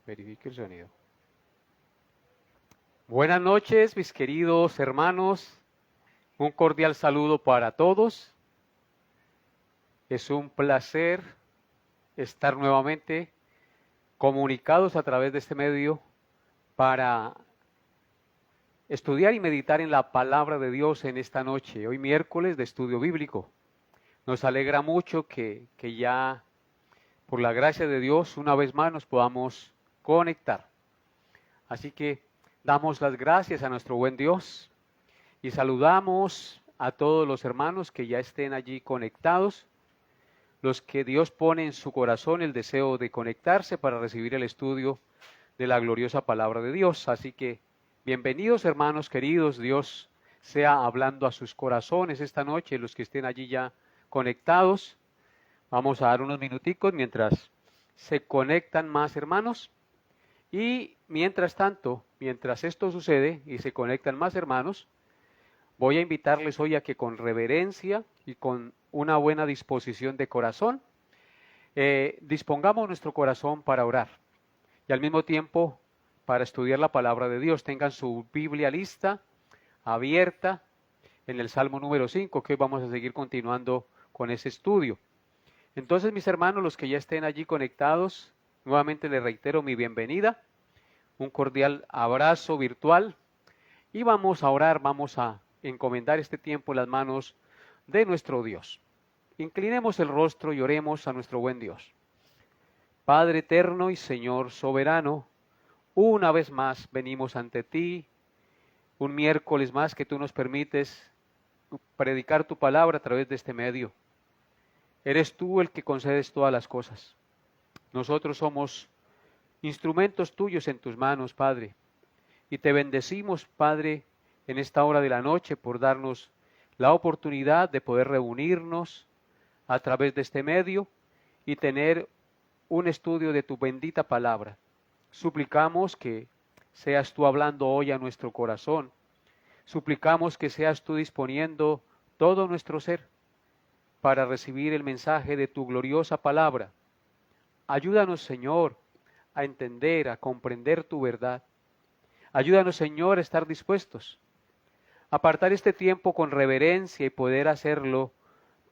Verifique el sonido. Buenas noches, mis queridos hermanos. Un cordial saludo para todos. Es un placer estar nuevamente comunicados a través de este medio para estudiar y meditar en la palabra de Dios en esta noche, hoy miércoles de estudio bíblico. Nos alegra mucho que ya, por la gracia de Dios, una vez más nos podamos conectar. Así que damos las gracias a nuestro buen Dios y saludamos a todos los hermanos que ya estén allí conectados, los que Dios pone en su corazón el deseo de conectarse para recibir el estudio de la gloriosa palabra de Dios. Así que bienvenidos hermanos queridos, Dios sea hablando a sus corazones esta noche, los que estén allí ya conectados. Vamos a dar unos minuticos mientras se conectan más hermanos. Y mientras tanto, mientras esto sucede y se conectan más hermanos, voy a invitarles hoy a que con reverencia y con una buena disposición de corazón, dispongamos nuestro corazón para orar y al mismo tiempo para estudiar la palabra de Dios. Tengan su Biblia lista, abierta, en el Salmo número 5, que hoy vamos a seguir continuando con ese estudio. Entonces, mis hermanos, los que ya estén allí conectados, nuevamente les reitero mi bienvenida, un cordial abrazo virtual y vamos a orar, vamos a encomendar este tiempo en las manos de nuestro Dios. Inclinemos el rostro y oremos a nuestro buen Dios. Padre eterno y Señor soberano, una vez más venimos ante ti, un miércoles más que tú nos permites predicar tu palabra a través de este medio. Eres tú el que concedes todas las cosas. Nosotros somos instrumentos tuyos en tus manos, Padre. Y te bendecimos, Padre, en esta hora de la noche por darnos la oportunidad de poder reunirnos a través de este medio y tener un estudio de tu bendita palabra. Suplicamos que seas tú hablando hoy a nuestro corazón. Suplicamos que seas tú disponiendo todo nuestro ser para recibir el mensaje de tu gloriosa palabra. Ayúdanos, Señor, a entender, a comprender tu verdad. Ayúdanos, Señor, a estar dispuestos a apartar este tiempo con reverencia y poder hacerlo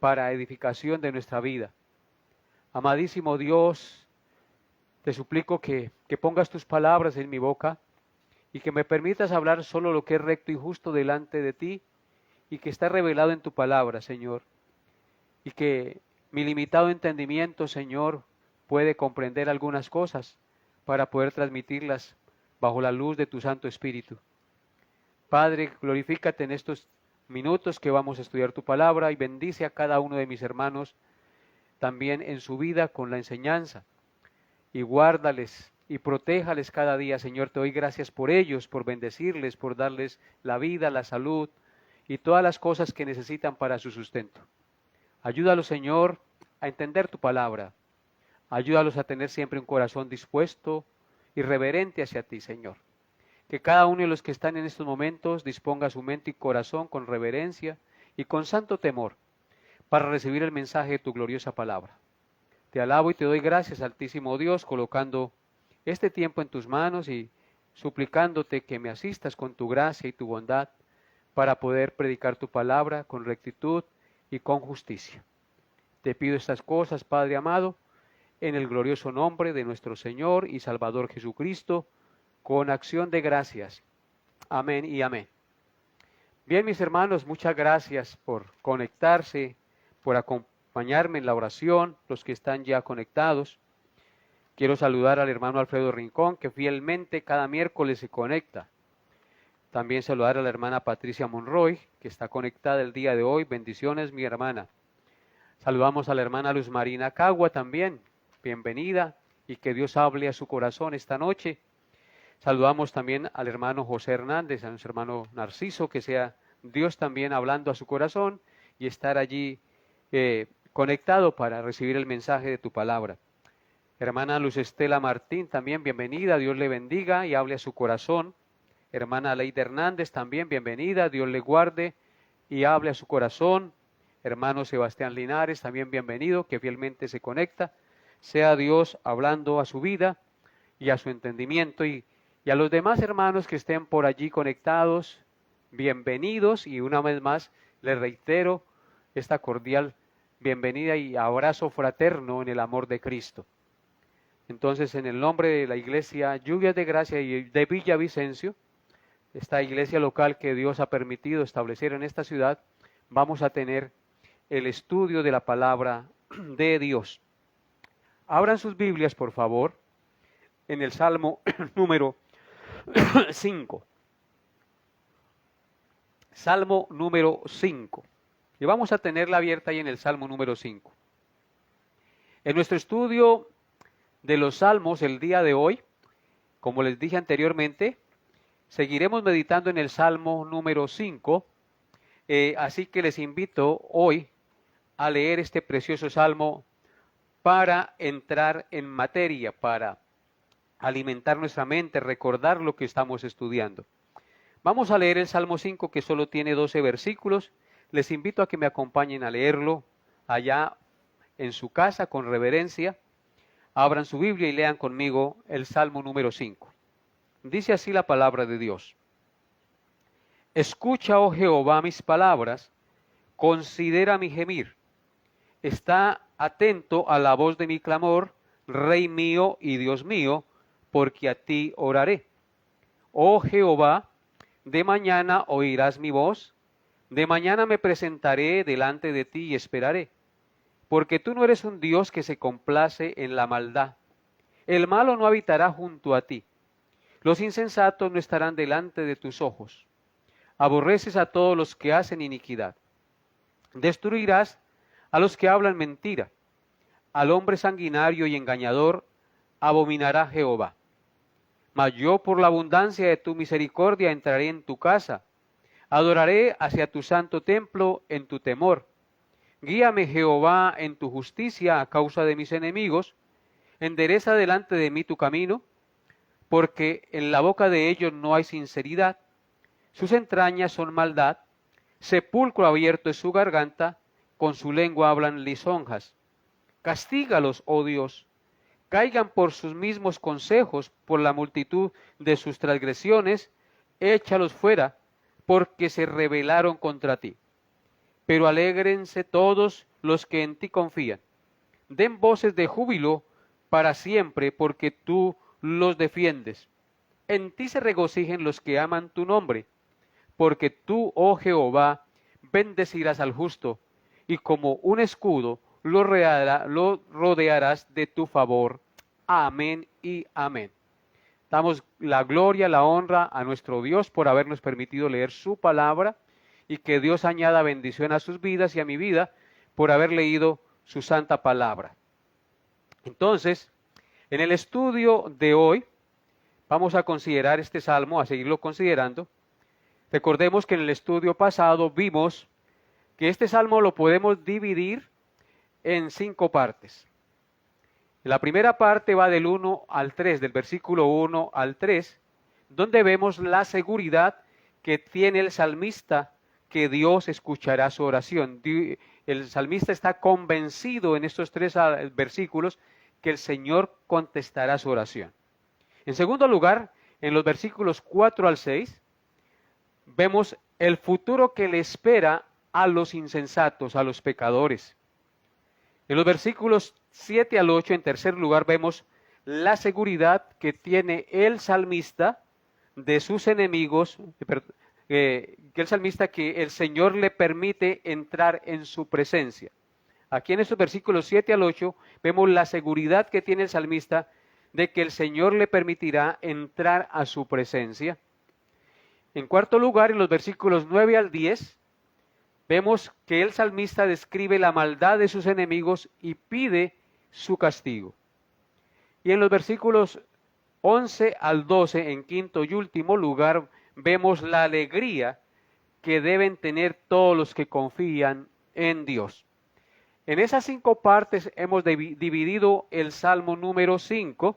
para edificación de nuestra vida. Amadísimo Dios, te suplico que pongas tus palabras en mi boca y que me permitas hablar solo lo que es recto y justo delante de ti y que está revelado en tu palabra, Señor. Y que mi limitado entendimiento, Señor, puede comprender algunas cosas para poder transmitirlas bajo la luz de tu Santo Espíritu. Padre, glorifícate en estos minutos que vamos a estudiar tu palabra y bendice a cada uno de mis hermanos también en su vida con la enseñanza. Y guárdales y protéjales cada día, Señor. Te doy gracias por ellos, por bendecirles, por darles la vida, la salud y todas las cosas que necesitan para su sustento. Ayúdalos, Señor, a entender tu palabra. Ayúdalos a tener siempre un corazón dispuesto y reverente hacia ti, Señor. Que cada uno de los que están en estos momentos disponga su mente y corazón con reverencia y con santo temor para recibir el mensaje de tu gloriosa palabra. Te alabo y te doy gracias, Altísimo Dios, colocando este tiempo en tus manos y suplicándote que me asistas con tu gracia y tu bondad para poder predicar tu palabra con rectitud y con justicia. Te pido estas cosas, Padre amado, en el glorioso nombre de nuestro Señor y Salvador Jesucristo, con acción de gracias. Amén y amén. Bien, mis hermanos, muchas gracias por conectarse, por acompañarme en la oración, los que están ya conectados. Quiero saludar al hermano Alfredo Rincón, que fielmente cada miércoles se conecta. También saludar a la hermana Patricia Monroy, que está conectada el día de hoy. Bendiciones, mi hermana. Saludamos a la hermana Luz Marina Cagua también. Bienvenida y que Dios hable a su corazón esta noche. Saludamos también al hermano José Hernández, a nuestro hermano Narciso, que sea Dios también hablando a su corazón y estar allí conectado para recibir el mensaje de tu palabra. Hermana Luz Estela Martín, también bienvenida, Dios le bendiga y hable a su corazón. Hermana Leida Hernández, también bienvenida, Dios le guarde y hable a su corazón. Hermano Sebastián Linares, también bienvenido, que fielmente se conecta. Sea Dios hablando a su vida y a su entendimiento. Y a los demás hermanos que estén por allí conectados, bienvenidos, y una vez más les reitero esta cordial bienvenida y abrazo fraterno en el amor de Cristo. Entonces, en el nombre de la Iglesia Lluvias de Gracia y de Villavicencio, esta iglesia local que Dios ha permitido establecer en esta ciudad, vamos a tener el estudio de la palabra de Dios. Abran sus Biblias, por favor, en el Salmo número 5. Salmo número 5. Y vamos a tenerla abierta ahí en el Salmo número 5. En nuestro estudio de los Salmos el día de hoy, como les dije anteriormente, seguiremos meditando en el Salmo número 5, así que les invito hoy a leer este precioso Salmo para entrar en materia, para alimentar nuestra mente, recordar lo que estamos estudiando. Vamos a leer el Salmo 5, que solo tiene 12 versículos. Les invito a que me acompañen a leerlo allá en su casa con reverencia. Abran su Biblia y lean conmigo el Salmo número 5. Dice así la palabra de Dios. Escucha, oh Jehová, mis palabras, considera mi gemir. Está atento a la voz de mi clamor, Rey mío y Dios mío, porque a ti oraré. Oh Jehová, de mañana oirás mi voz, de mañana me presentaré delante de ti y esperaré. Porque tú no eres un Dios que se complace en la maldad. El malo no habitará junto a ti. Los insensatos no estarán delante de tus ojos. Aborreces a todos los que hacen iniquidad. Destruirás a los que hablan mentira. Al hombre sanguinario y engañador abominará Jehová. Mas yo por la abundancia de tu misericordia entraré en tu casa. Adoraré hacia tu santo templo en tu temor. Guíame, Jehová, en tu justicia a causa de mis enemigos. Endereza delante de mí tu camino, porque en la boca de ellos no hay sinceridad. Sus entrañas son maldad. Sepulcro abierto es su garganta. Con su lengua hablan lisonjas. Castígalos, oh Dios. Caigan por sus mismos consejos, por la multitud de sus transgresiones. Échalos fuera, porque se rebelaron contra ti. Pero alégrense todos los que en ti confían. Den voces de júbilo para siempre, porque tú los defiendes. En ti se regocijen los que aman tu nombre, porque tú, oh Jehová, bendecirás al justo, y como un escudo lo rodearás de tu favor. Amén y amén. Damos la gloria, la honra a nuestro Dios por habernos permitido leer su palabra, y que Dios añada bendición a sus vidas y a mi vida por haber leído su santa palabra. Entonces, en el estudio de hoy vamos a considerar este salmo, a seguirlo considerando. Recordemos que en el estudio pasado vimos que este salmo lo podemos dividir en 5 partes. La primera parte va del 1 al 3, del versículo 1 al 3, donde vemos la seguridad que tiene el salmista que Dios escuchará su oración. El salmista está convencido en estos 3 versículos que el Señor contestará su oración. En segundo lugar, en los versículos 4 al 6, vemos el futuro que le espera a los insensatos, a los pecadores. En los versículos 7 al 8, en tercer lugar, vemos la seguridad que tiene el salmista de sus enemigos, que el Señor le permite entrar en su presencia. Aquí en estos versículos 7 al 8 vemos la seguridad que tiene el salmista de que el Señor le permitirá entrar a su presencia. En cuarto lugar, en los versículos 9 al 10, vemos que el salmista describe la maldad de sus enemigos y pide su castigo. Y en los versículos 11 al 12, en quinto y último lugar, vemos la alegría que deben tener todos los que confían en Dios. En esas 5 partes hemos dividido el Salmo número 5.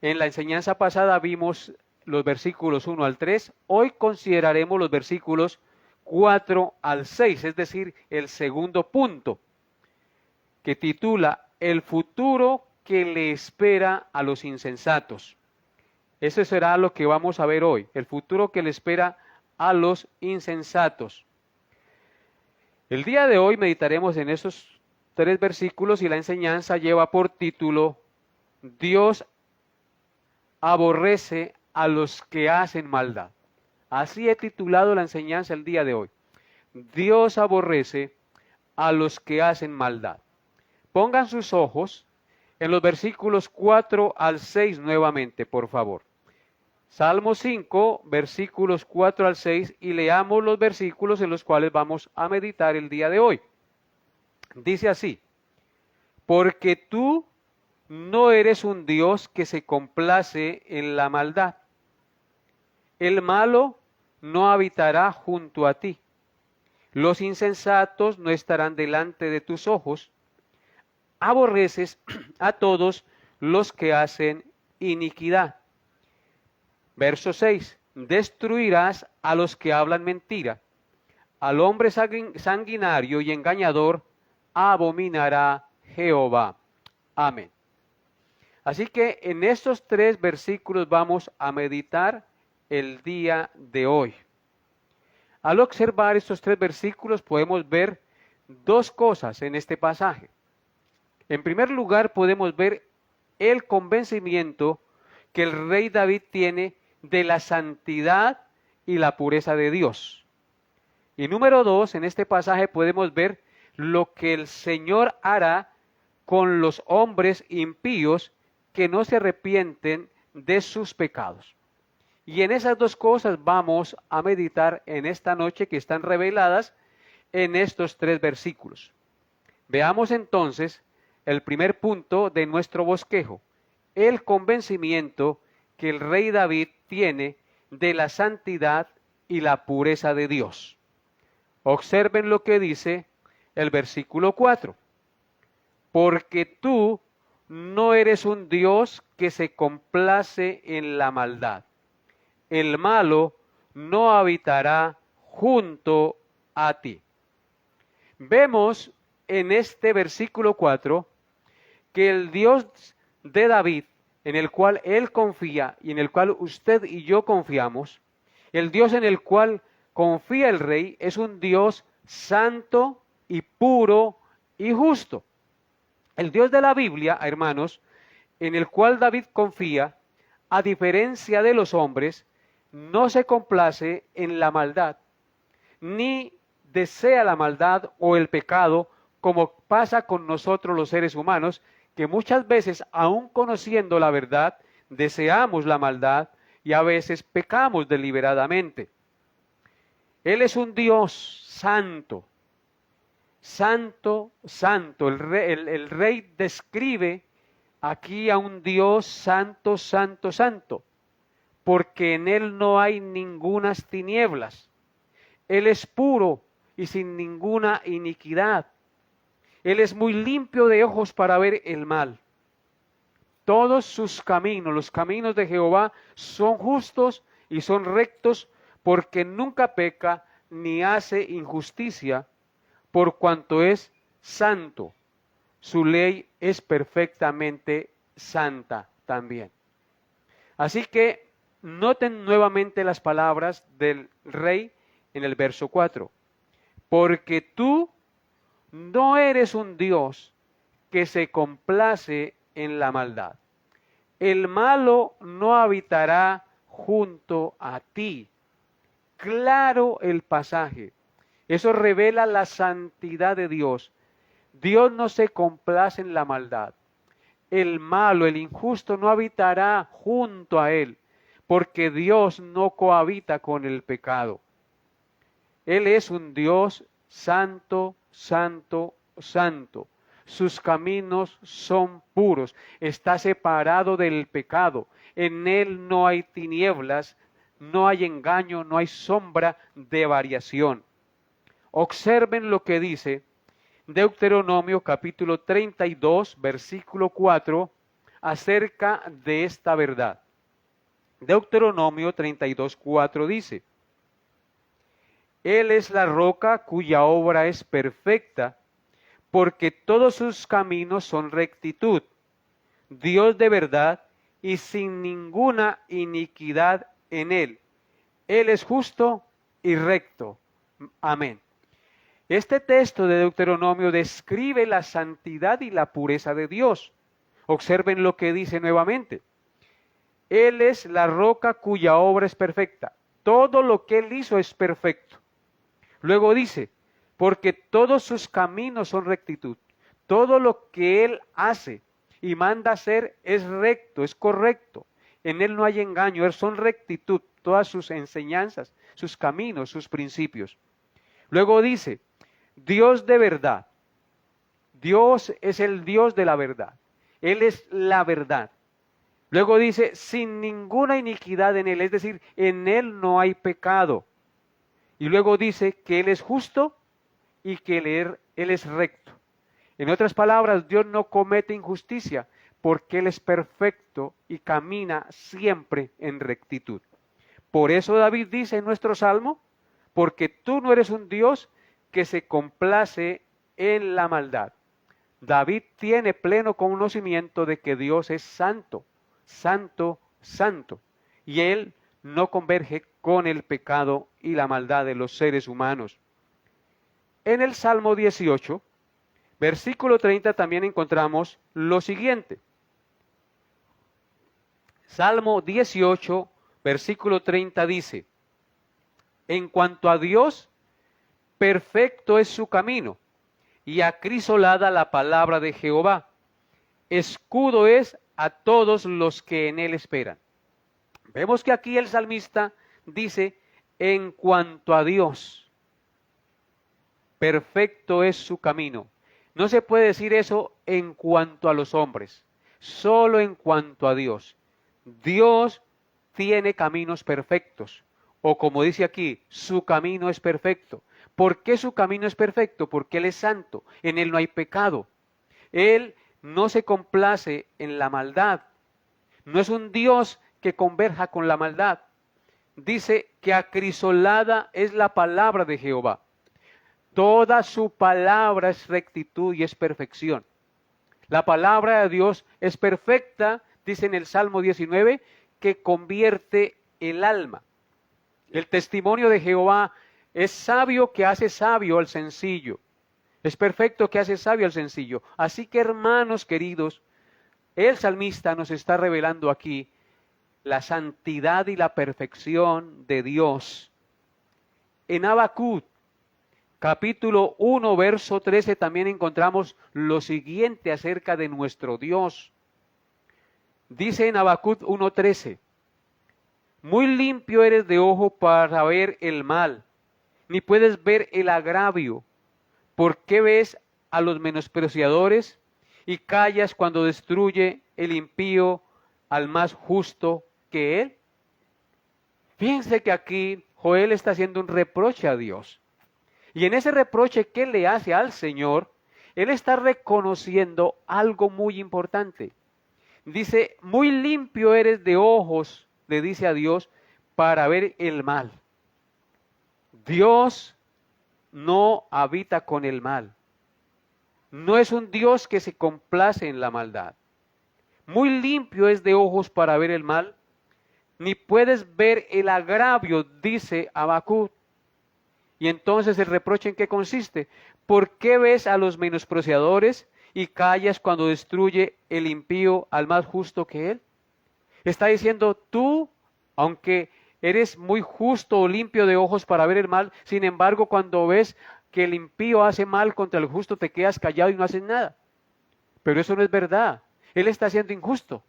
En la enseñanza pasada vimos los versículos 1 al 3. Hoy consideraremos los versículos 4 al 6, es decir, el segundo punto, que titula El futuro que le espera a los insensatos. Eso será lo que vamos a ver hoy, el futuro que le espera a los insensatos. El día de hoy meditaremos en esos 3 versículos y la enseñanza lleva por título: Dios aborrece a los que hacen maldad. Así he titulado la enseñanza el día de hoy. Dios aborrece a los que hacen maldad. Pongan sus ojos en los versículos 4 al 6 nuevamente, por favor. Salmo 5, versículos 4 al 6, y leamos los versículos en los cuales vamos a meditar el día de hoy. Dice así: porque tú no eres un Dios que se complace en la maldad. El malo no habitará junto a ti. Los insensatos no estarán delante de tus ojos. Aborreces a todos los que hacen iniquidad. Verso 6. Destruirás a los que hablan mentira. Al hombre sanguinario y engañador abominará Jehová. Amén. Así que en estos 3 versículos vamos a meditar el día de hoy. Al observar estos 3 versículos podemos ver 2 cosas en este pasaje. En primer lugar, podemos ver el convencimiento que el rey David tiene de la santidad y la pureza de Dios. Y número 2, en este pasaje podemos ver lo que el Señor hará con los hombres impíos que no se arrepienten de sus pecados. Y en esas 2 cosas vamos a meditar en esta noche, que están reveladas en estos 3 versículos. Veamos entonces el primer punto de nuestro bosquejo: el convencimiento que el rey David tiene de la santidad y la pureza de Dios. Observen lo que dice el versículo 4. Porque tú no eres un Dios que se complace en la maldad. El malo no habitará junto a ti. Vemos en este versículo 4 que el Dios de David, en el cual él confía y en el cual usted y yo confiamos, el Dios en el cual confía el rey, es un Dios santo y puro y justo. El Dios de la Biblia, hermanos, en el cual David confía, a diferencia de los hombres, no se complace en la maldad, ni desea la maldad o el pecado, como pasa con nosotros los seres humanos, que muchas veces, aun conociendo la verdad, deseamos la maldad y a veces pecamos deliberadamente. Él es un Dios santo, santo, santo. El rey describe aquí a un Dios santo, santo, santo, porque en él no hay ningunas tinieblas. Él es puro y sin ninguna iniquidad. Él es muy limpio de ojos para ver el mal. Todos sus caminos, los caminos de Jehová, son justos y son rectos, porque nunca peca ni hace injusticia, por cuanto es santo. Su ley es perfectamente santa también. Así que noten nuevamente las palabras del rey en el verso 4. Porque tú no eres un Dios que se complace en la maldad. El malo no habitará junto a ti. Claro el pasaje. Eso revela la santidad de Dios. Dios no se complace en la maldad. El malo, el injusto, no habitará junto a él, porque Dios no cohabita con el pecado. Él es un Dios santo, santo, santo. Sus caminos son puros. Está separado del pecado. En él no hay tinieblas, no hay engaño, no hay sombra de variación. Observen lo que dice Deuteronomio capítulo 32, versículo 4, acerca de esta verdad. Deuteronomio 32, 4 dice: Él es la roca cuya obra es perfecta, porque todos sus caminos son rectitud. Dios de verdad y sin ninguna iniquidad en él. Él es justo y recto. Amén. Este texto de Deuteronomio describe la santidad y la pureza de Dios. Observen lo que dice nuevamente. Él es la roca cuya obra es perfecta. Todo lo que Él hizo es perfecto. Luego dice, porque todos sus caminos son rectitud. Todo lo que Él hace y manda hacer es recto, es correcto. En Él no hay engaño, son rectitud. Todas sus enseñanzas, sus caminos, sus principios. Luego dice, Dios de verdad. Dios es el Dios de la verdad. Él es la verdad. Luego dice, sin ninguna iniquidad en Él, es decir, en Él no hay pecado. Y luego dice que Él es justo y que Él es recto. En otras palabras, Dios no comete injusticia porque Él es perfecto y camina siempre en rectitud. Por eso David dice en nuestro Salmo, porque tú no eres un Dios que se complace en la maldad. David tiene pleno conocimiento de que Dios es santo, santo, santo, y Él no converge con el pecado y la maldad de los seres humanos. En el Salmo 18, versículo 30 también encontramos lo siguiente. Salmo 18, versículo 30 dice, en cuanto a Dios, perfecto es su camino, y acrisolada la palabra de Jehová. Escudo es a todos los que en él esperan. Vemos que aquí el salmista dice, en cuanto a Dios, perfecto es su camino. No se puede decir eso en cuanto a los hombres, solo en cuanto a Dios. Dios tiene caminos perfectos, o como dice aquí, su camino es perfecto. ¿Por qué su camino es perfecto? Porque Él es santo, en Él no hay pecado. Él no se complace en la maldad. No es un Dios que converja con la maldad. Dice que acrisolada es la palabra de Jehová. Toda su palabra es rectitud y es perfección. La palabra de Dios es perfecta, dice en el Salmo 19, que convierte el alma. El testimonio de Jehová es sabio que hace sabio al sencillo. Es perfecto que hace sabio al sencillo. Así que, hermanos queridos, el salmista nos está revelando aquí la santidad y la perfección de Dios. En Habacuc, capítulo 1, verso 13, también encontramos lo siguiente acerca de nuestro Dios. Dice en Habacuc 1:13, muy limpio eres de ojo para ver el mal, ni puedes ver el agravio. ¿Por qué ves a los menospreciadores y callas cuando destruye el impío al más justo que él? Fíjense que aquí Joel está haciendo un reproche a Dios. Y en ese reproche que le hace al Señor, él está reconociendo algo muy importante. Dice, muy limpio eres de ojos, le dice a Dios, para ver el mal. Dios no habita con el mal. No es un Dios que se complace en la maldad. Muy limpio es de ojos para ver el mal, ni puedes ver el agravio, dice Habacuc. Y entonces el reproche, ¿en qué consiste? ¿Por qué ves a los menospreciadores y callas cuando destruye el impío al más justo que él? Está diciendo, tú, aunque eres muy justo o limpio de ojos para ver el mal, sin embargo, cuando ves que el impío hace mal contra el justo, te quedas callado y no haces nada. Pero eso no es verdad. Él está siendo injusto.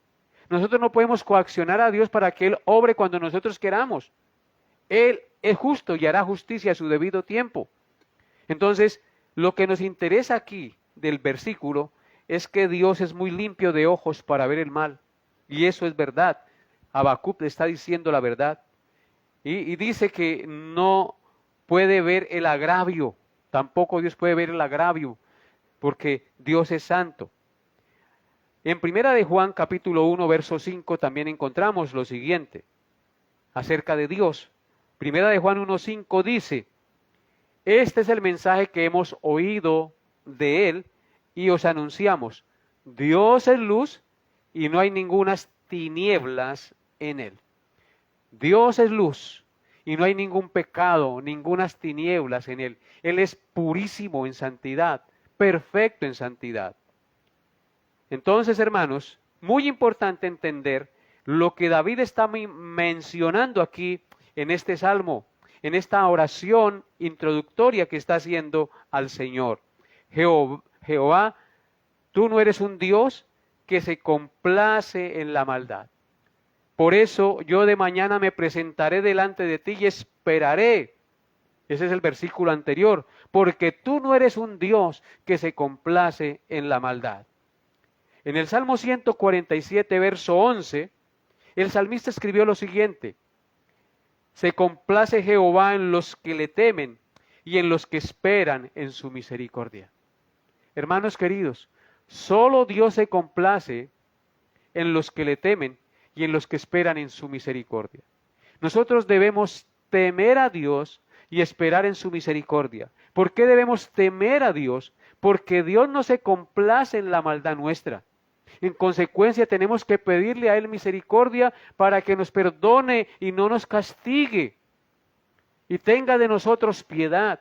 Nosotros no podemos coaccionar a Dios para que Él obre cuando nosotros queramos. Él es justo y hará justicia a su debido tiempo. Entonces, lo que nos interesa aquí del versículo es que Dios es muy limpio de ojos para ver el mal. Y eso es verdad. Habacuc está diciendo la verdad. Y dice que no puede ver el agravio. Tampoco Dios puede ver el agravio, porque Dios es santo. En Primera de Juan, capítulo 1, verso 5, también encontramos lo siguiente acerca de Dios. Primera de Juan 1:5 dice, este es el mensaje que hemos oído de Él y os anunciamos. Dios es luz y no hay ningunas tinieblas en él. Dios es luz y no hay ningún pecado, ningunas tinieblas en él. Él es purísimo en santidad, perfecto en santidad. Entonces, hermanos, muy importante entender lo que David está mencionando aquí en este salmo, en esta oración introductoria que está haciendo al Señor. Jehová, tú no eres un Dios que se complace en la maldad. Por eso yo de mañana me presentaré delante de ti y esperaré. Ese es el versículo anterior. Porque tú no eres un Dios que se complace en la maldad. En el Salmo 147, verso 11, el salmista escribió lo siguiente: se complace Jehová en los que le temen y en los que esperan en su misericordia. Hermanos queridos, solo Dios se complace en los que le temen y en los que esperan en su misericordia. Nosotros debemos temer a Dios y esperar en su misericordia. ¿Por qué debemos temer a Dios? Porque Dios no se complace en la maldad nuestra. En consecuencia, tenemos que pedirle a Él misericordia para que nos perdone y no nos castigue y tenga de nosotros piedad.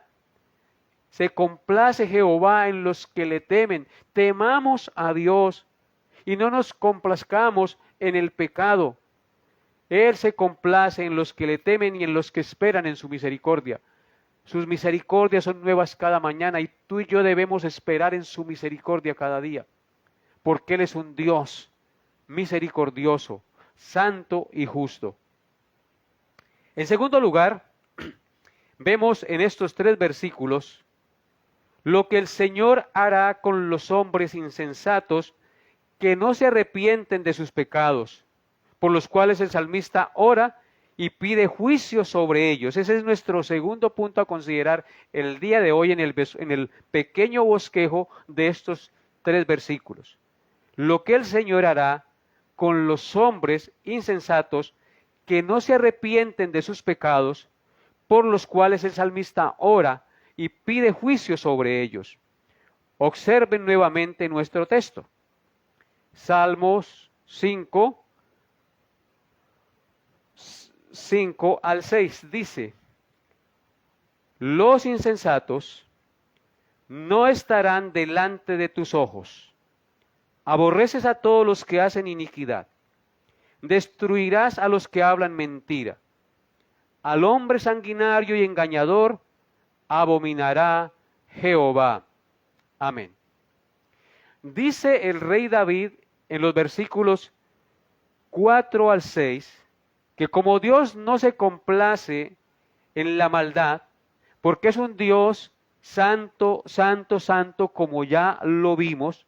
Se complace Jehová en los que le temen. Temamos a Dios y no nos complazcamos en el pecado. Él se complace en los que le temen y en los que esperan en su misericordia. Sus misericordias son nuevas cada mañana y tú y yo debemos esperar en su misericordia cada día. Porque Él es un Dios misericordioso, santo y justo. En segundo lugar, vemos en estos 3 versículos lo que el Señor hará con los hombres insensatos que no se arrepienten de sus pecados, por los cuales el salmista ora y pide juicio sobre ellos. Ese es nuestro segundo punto a considerar el día de hoy en el pequeño bosquejo de estos 3 versículos. Lo que el Señor hará con los hombres insensatos que no se arrepienten de sus pecados, por los cuales el salmista ora y pide juicio sobre ellos. Observen nuevamente nuestro texto. Salmos 5 al 6 dice: los insensatos no estarán delante de tus ojos. Aborreces a todos los que hacen iniquidad. Destruirás a los que hablan mentira. Al hombre sanguinario y engañador abominará Jehová. Amén. Dice el rey David en los versículos 4 al 6 que como Dios no se complace en la maldad, porque es un Dios santo, santo, santo, como ya lo vimos,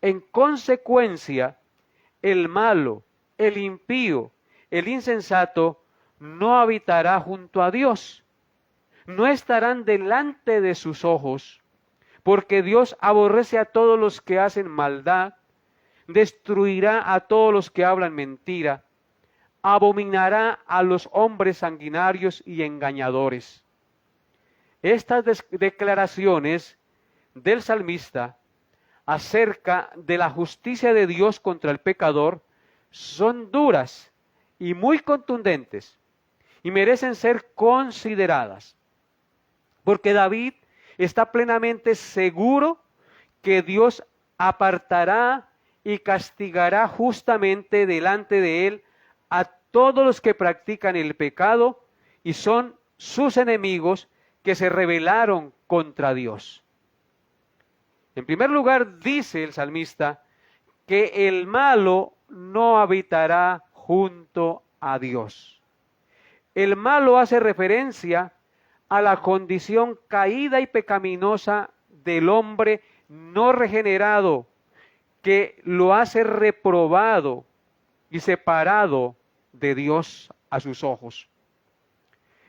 en consecuencia, el malo, el impío, el insensato, no habitará junto a Dios. No estarán delante de sus ojos, porque Dios aborrece a todos los que hacen maldad, destruirá a todos los que hablan mentira, abominará a los hombres sanguinarios y engañadores. Estas declaraciones del salmista acerca de la justicia de Dios contra el pecador son duras y muy contundentes y merecen ser consideradas, porque David está plenamente seguro que Dios apartará y castigará justamente delante de él a todos los que practican el pecado y son sus enemigos que se rebelaron contra Dios. En primer lugar, dice el salmista que el malo no habitará junto a Dios. El malo hace referencia a la condición caída y pecaminosa del hombre no regenerado, que lo hace reprobado y separado de Dios a sus ojos.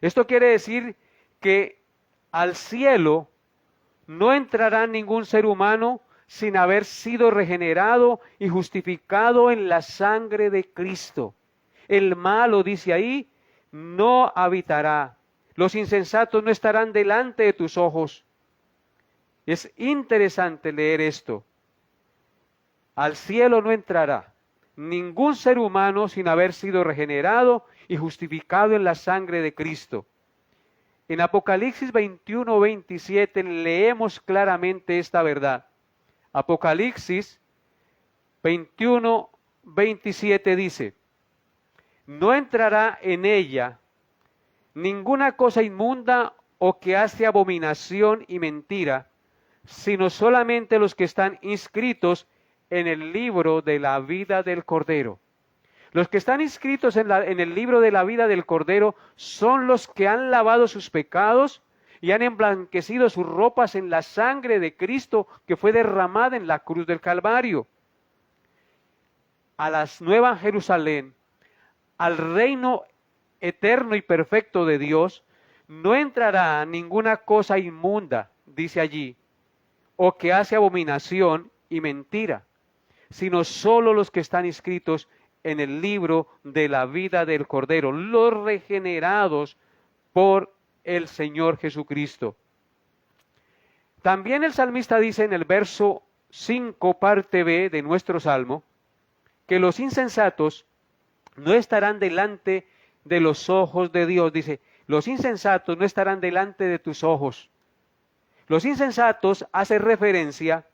Esto quiere decir que al cielo no entrará ningún ser humano sin haber sido regenerado y justificado en la sangre de Cristo. El malo, dice ahí, no habitará. Los insensatos no estarán delante de tus ojos. Es interesante leer esto. Al cielo no entrará ningún ser humano sin haber sido regenerado y justificado en la sangre de Cristo. En Apocalipsis 21-27 leemos claramente esta verdad. Apocalipsis 21-27 dice: no entrará en ella ninguna cosa inmunda o que hace abominación y mentira, sino solamente los que están inscritos en el libro de la vida del Cordero. Los que están inscritos en el libro de la vida del Cordero son los que han lavado sus pecados y han emblanquecido sus ropas en la sangre de Cristo que fue derramada en la cruz del Calvario. A la nueva Jerusalén, al reino eterno y perfecto de Dios, no entrará ninguna cosa inmunda, dice allí, o que hace abominación y mentira, sino solo los que están inscritos en el libro de la vida del Cordero, los regenerados por el Señor Jesucristo. También el salmista dice en el verso 5, parte B de nuestro salmo, que los insensatos no estarán delante de los ojos de Dios. Dice, los insensatos no estarán delante de tus ojos. Los insensatos hace referencia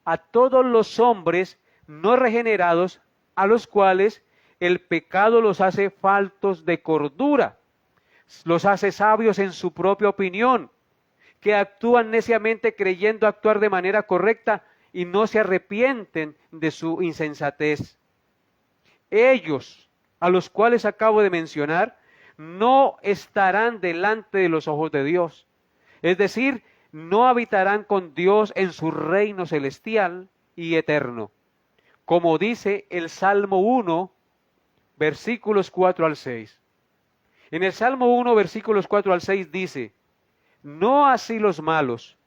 a todos los hombres no regenerados, a los cuales el pecado los hace faltos de cordura, los hace sabios en su propia opinión, que actúan neciamente creyendo actuar de manera correcta y no se arrepienten de su insensatez. Ellos, a los cuales acabo de mencionar, no estarán delante de los ojos de Dios. Es decir, no habitarán con Dios en su reino celestial y eterno. Como dice el Salmo 1, versículos 4 al 6. En el Salmo 1, versículos 4 al 6 dice, no así los malos,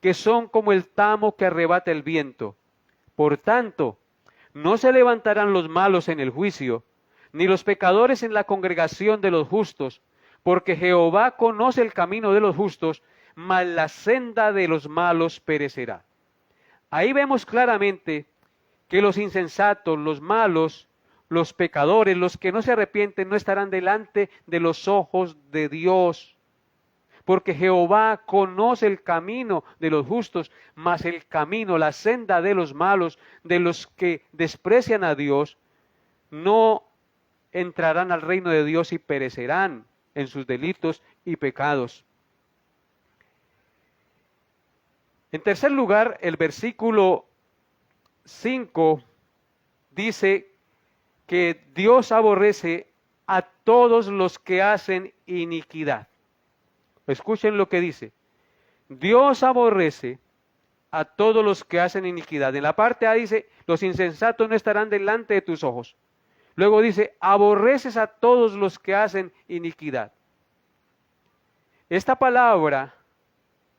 que son como el tamo que arrebata el viento. Por tanto, no se levantarán los malos en el juicio, ni los pecadores en la congregación de los justos, porque Jehová conoce el camino de los justos, mas la senda de los malos perecerá. Ahí vemos claramente que los insensatos, los malos, los pecadores, los que no se arrepienten, no estarán delante de los ojos de Dios. Porque Jehová conoce el camino de los justos, mas el camino, la senda de los malos, de los que desprecian a Dios, no entrarán al reino de Dios y perecerán en sus delitos y pecados. En tercer lugar, el versículo 5 dice que Dios aborrece a todos los que hacen iniquidad. Escuchen lo que dice. Dios aborrece a todos los que hacen iniquidad. En la parte A dice, los insensatos no estarán delante de tus ojos. Luego dice, aborreces a todos los que hacen iniquidad. Esta palabra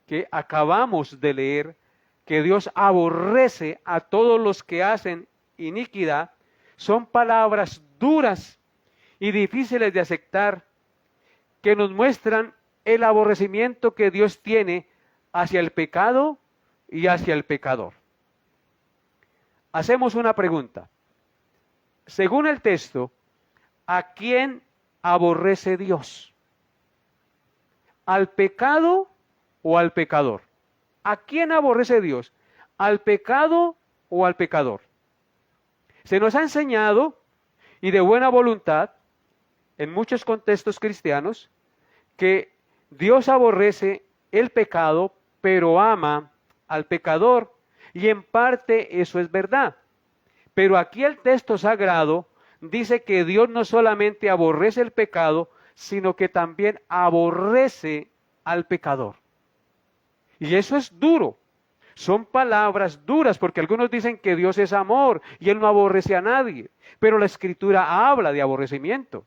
que acabamos de leer, que Dios aborrece a todos los que hacen iniquidad, son palabras duras y difíciles de aceptar, que nos muestran el aborrecimiento que Dios tiene hacia el pecado y hacia el pecador. Hacemos una pregunta. Según el texto, ¿a quién aborrece Dios? ¿Al pecado o al pecador? ¿A quién aborrece Dios? ¿Al pecado o al pecador? Se nos ha enseñado, y de buena voluntad, en muchos contextos cristianos, que Dios aborrece el pecado, pero ama al pecador, y en parte eso es verdad. Pero aquí el texto sagrado dice que Dios no solamente aborrece el pecado, sino que también aborrece al pecador. Y eso es duro. Son palabras duras, porque algunos dicen que Dios es amor y Él no aborrece a nadie. Pero la Escritura habla de aborrecimiento.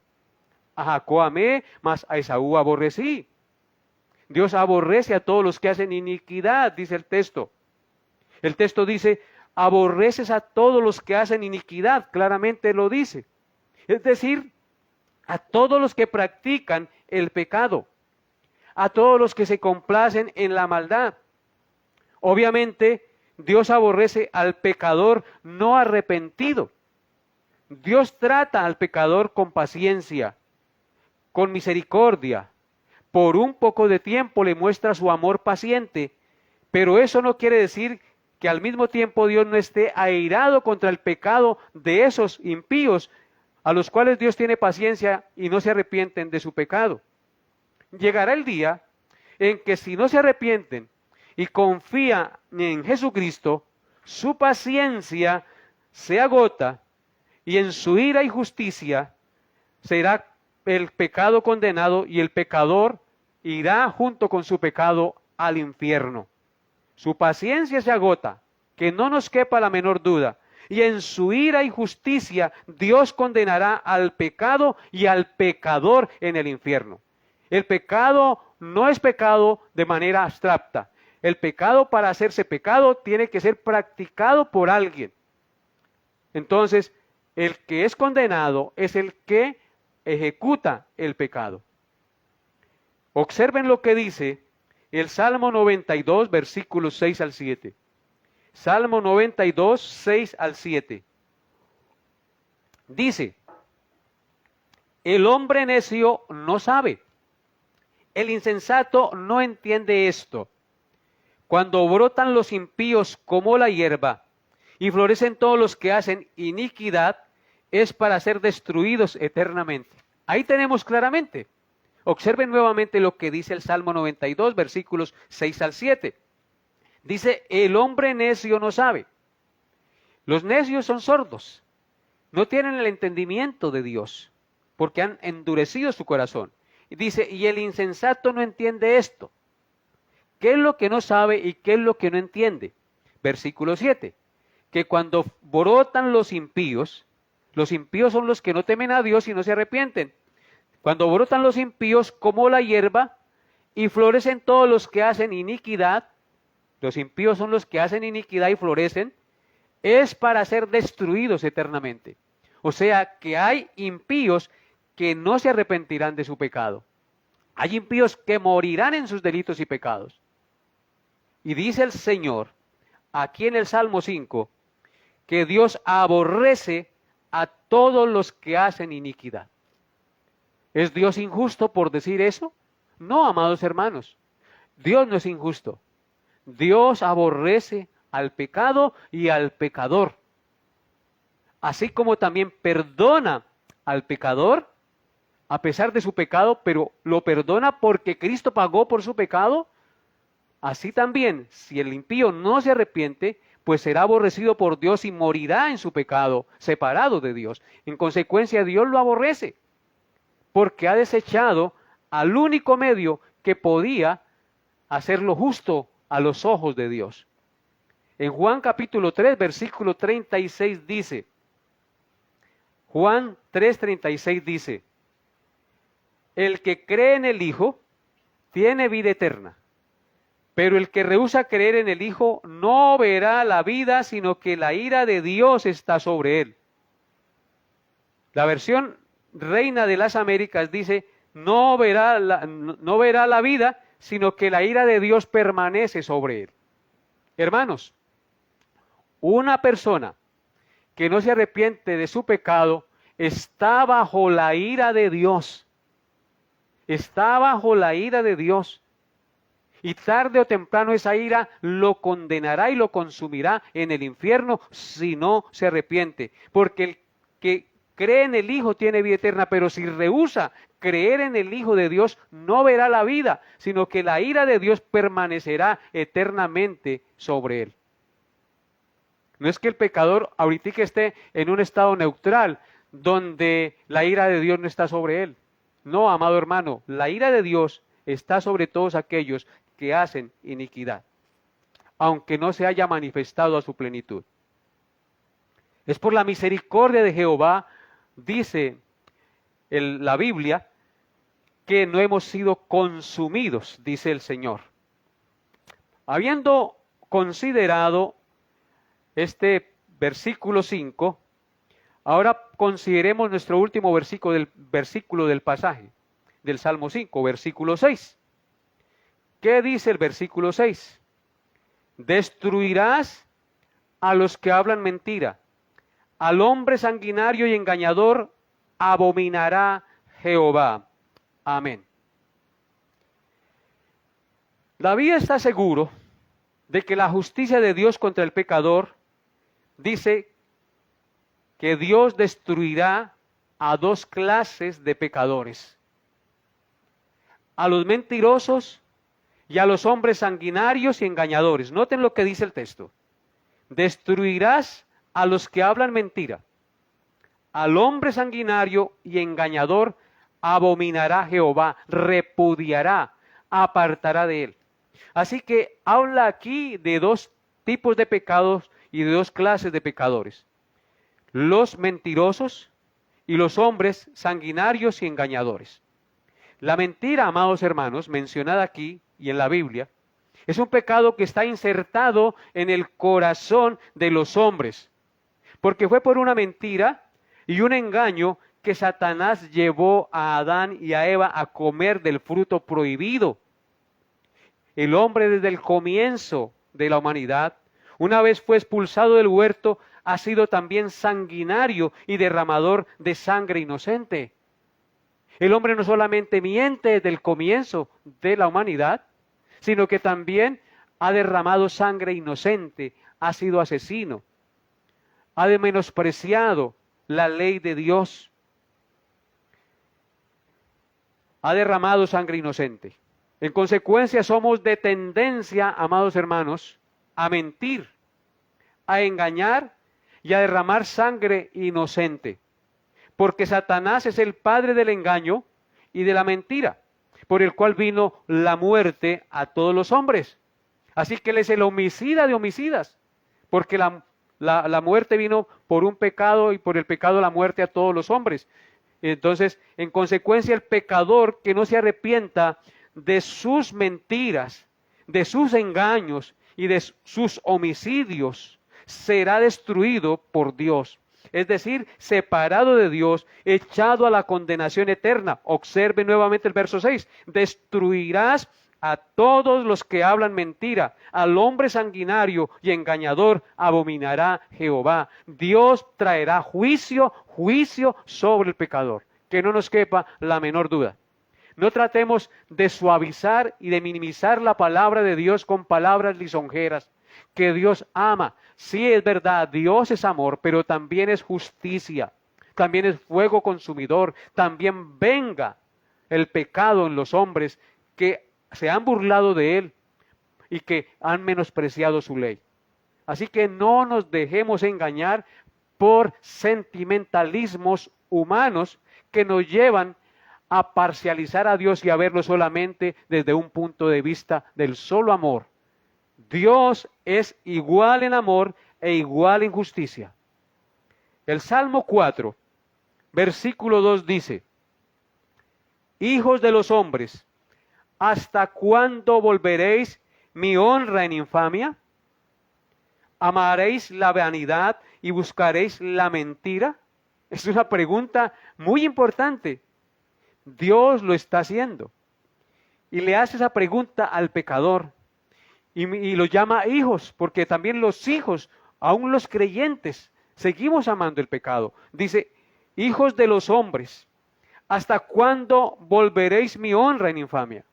A Jacob amé, mas a Esaú aborrecí. Dios aborrece a todos los que hacen iniquidad, dice el texto. El texto dice, aborreces a todos los que hacen iniquidad, claramente lo dice. Es decir, a todos los que practican el pecado, a todos los que se complacen en la maldad. Obviamente, Dios aborrece al pecador no arrepentido. Dios trata al pecador con paciencia, con misericordia. Por un poco de tiempo le muestra su amor paciente, pero eso no quiere decir que al mismo tiempo Dios no esté airado contra el pecado de esos impíos a los cuales Dios tiene paciencia y no se arrepienten de su pecado. Llegará el día en que si no se arrepienten y confían en Jesucristo, su paciencia se agota y en su ira y justicia será el pecado condenado y el pecador irá junto con su pecado al infierno. Su paciencia se agota, que no nos quepa la menor duda, y en su ira y justicia Dios condenará al pecado y al pecador en el infierno. El pecado no es pecado de manera abstracta. El pecado, para hacerse pecado, tiene que ser practicado por alguien. Entonces, el que es condenado es el que ejecuta el pecado. Observen lo que dice el Salmo 92, versículos 6 al 7. Salmo 92, 6 al 7. Dice, el hombre necio no sabe, el insensato no entiende esto. Cuando brotan los impíos como la hierba y florecen todos los que hacen iniquidad, es para ser destruidos eternamente. Ahí tenemos claramente. Observen nuevamente lo que dice el Salmo 92, versículos 6 al 7. Dice, el hombre necio no sabe. Los necios son sordos. No tienen el entendimiento de Dios, porque han endurecido su corazón. Y dice, y el insensato no entiende esto. ¿Qué es lo que no sabe y qué es lo que no entiende? Versículo 7. Que cuando brotan los impíos son los que no temen a Dios y no se arrepienten. Cuando brotan los impíos como la hierba y florecen todos los que hacen iniquidad, los impíos son los que hacen iniquidad y florecen, es para ser destruidos eternamente. O sea que hay impíos que no se arrepentirán de su pecado. Hay impíos que morirán en sus delitos y pecados. Y dice el Señor, aquí en el Salmo 5, que Dios aborrece a todos los que hacen iniquidad. ¿Es Dios injusto por decir eso? No, amados hermanos. Dios no es injusto. Dios aborrece al pecado y al pecador. Así como también perdona al pecador a pesar de su pecado, pero lo perdona porque Cristo pagó por su pecado. Así también, si el impío no se arrepiente, pues será aborrecido por Dios y morirá en su pecado, separado de Dios. En consecuencia, Dios lo aborrece, porque ha desechado al único medio que podía hacerlo justo a los ojos de Dios. En Juan capítulo 3, versículo 36 dice, Juan 3:36 dice, el que cree en el Hijo tiene vida eterna, pero el que rehúsa creer en el Hijo no verá la vida, sino que la ira de Dios está sobre él. La versión Reina de las Américas dice, no verá la vida, sino que la ira de Dios permanece sobre él. Hermanos, una persona que no se arrepiente de su pecado está bajo la ira de Dios. Está bajo la ira de Dios. Y tarde o temprano esa ira lo condenará y lo consumirá en el infierno si no se arrepiente. Porque el que cree en el Hijo tiene vida eterna, pero si rehúsa creer en el Hijo de Dios no verá la vida, sino que la ira de Dios permanecerá eternamente sobre él. No es que el pecador ahorita esté en un estado neutral, donde la ira de Dios no está sobre él. No, amado hermano, la ira de Dios está sobre todos aquellos que hacen iniquidad, aunque no se haya manifestado a su plenitud. Es por la misericordia de Jehová, dice la Biblia, que no hemos sido consumidos, dice el Señor. Habiendo considerado este versículo 5, ahora consideremos nuestro último versículo del pasaje, del Salmo 5, versículo 6. ¿Qué dice el versículo 6? Destruirás a los que hablan mentira, Al hombre sanguinario y engañador abominará Jehová. Amén. David está seguro de que la justicia de Dios contra el pecador dice que Dios destruirá a dos clases de pecadores: a los mentirosos y a los hombres sanguinarios y engañadores. Noten lo que dice el texto. Destruirás a los que hablan mentira. Al hombre sanguinario y engañador abominará Jehová, repudiará, apartará de él. Así que habla aquí de dos tipos de pecados y de dos clases de pecadores: los mentirosos y los hombres sanguinarios y engañadores. La mentira, amados hermanos, mencionada aquí y en la Biblia, es un pecado que está insertado en el corazón de los hombres, porque fue por una mentira y un engaño que Satanás llevó a Adán y a Eva a comer del fruto prohibido. El hombre desde el comienzo de la humanidad, una vez fue expulsado del huerto, ha sido también sanguinario y derramador de sangre inocente. El hombre no solamente miente desde el comienzo de la humanidad, sino que también ha derramado sangre inocente, ha sido asesino, ha menospreciado la ley de Dios, ha derramado sangre inocente. En consecuencia, somos de tendencia, amados hermanos, a mentir, a engañar y a derramar sangre inocente. Porque Satanás es el padre del engaño y de la mentira, por el cual vino la muerte a todos los hombres. Así que él es el homicida de homicidas, porque la muerte vino por un pecado y por el pecado la muerte a todos los hombres. Entonces, en consecuencia, el pecador que no se arrepienta de sus mentiras, de sus engaños y de sus homicidios, será destruido por Dios. Es decir, separado de Dios, echado a la condenación eterna. Observe nuevamente el verso 6. Destruirás a todos los que hablan mentira, al hombre sanguinario y engañador abominará Jehová. Dios traerá juicio sobre el pecador. Que no nos quepa la menor duda. No tratemos de suavizar y de minimizar la palabra de Dios con palabras lisonjeras. Que Dios ama. Sí, es verdad, Dios es amor, pero también es justicia. También es fuego consumidor. También venga el pecado en los hombres que se han burlado de Él y que han menospreciado su ley. Así que no nos dejemos engañar por sentimentalismos humanos que nos llevan a parcializar a Dios y a verlo solamente desde un punto de vista del solo amor. Dios es igual en amor e igual en justicia. El Salmo 4, versículo 2 dice: Hijos de los hombres, ¿hasta cuándo volveréis mi honra en infamia? ¿Amaréis la vanidad y buscaréis la mentira? Es una pregunta muy importante. Dios lo está haciendo. Y le hace esa pregunta al pecador. Y lo llama hijos, porque también los hijos, aún los creyentes, seguimos amando el pecado. Dice, hijos de los hombres, ¿hasta cuándo volveréis mi honra en infamia?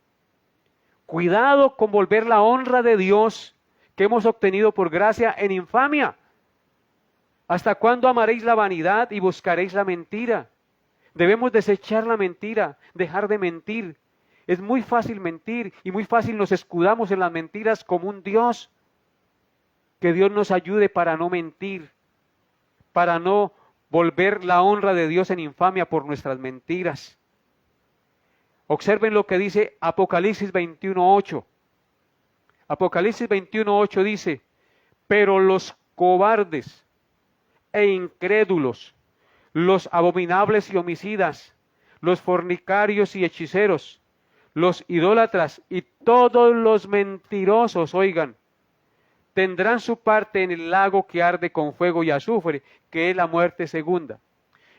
Cuidado con volver la honra de Dios que hemos obtenido por gracia en infamia. ¿Hasta cuándo amaréis la vanidad y buscaréis la mentira? Debemos desechar la mentira, dejar de mentir. Es muy fácil mentir y muy fácil nos escudamos en las mentiras como un Dios. Que Dios nos ayude para no mentir, para no volver la honra de Dios en infamia por nuestras mentiras. Observen lo que dice Apocalipsis 21:8. Apocalipsis 21:8 dice, pero los cobardes e incrédulos, los abominables y homicidas, los fornicarios y hechiceros, los idólatras y todos los mentirosos, oigan, tendrán su parte en el lago que arde con fuego y azufre, que es la muerte segunda.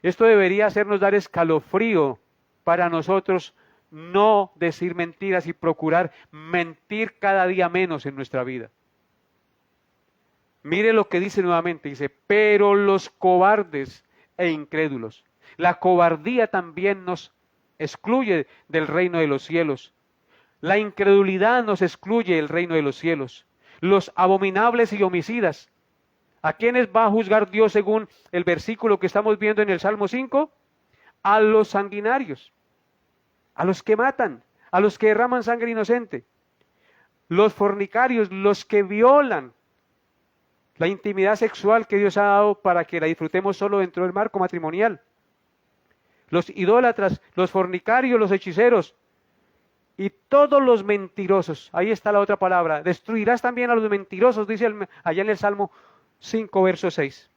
Esto debería hacernos dar escalofrío para nosotros no decir mentiras y procurar mentir cada día menos en nuestra vida. Mire lo que dice nuevamente, dice, pero los cobardes e incrédulos. La cobardía también nos excluye del reino de los cielos. La incredulidad nos excluye del reino de los cielos. Los abominables y homicidas. ¿A quiénes va a juzgar Dios según el versículo que estamos viendo en el Salmo 5? A los sanguinarios, a los que matan, a los que derraman sangre inocente. Los fornicarios, los que violan la intimidad sexual que Dios ha dado para que la disfrutemos solo dentro del marco matrimonial. Los idólatras, los fornicarios, los hechiceros y todos los mentirosos. Ahí está la otra palabra. Destruirás también a los mentirosos, dice allá en el Salmo 5, verso 6.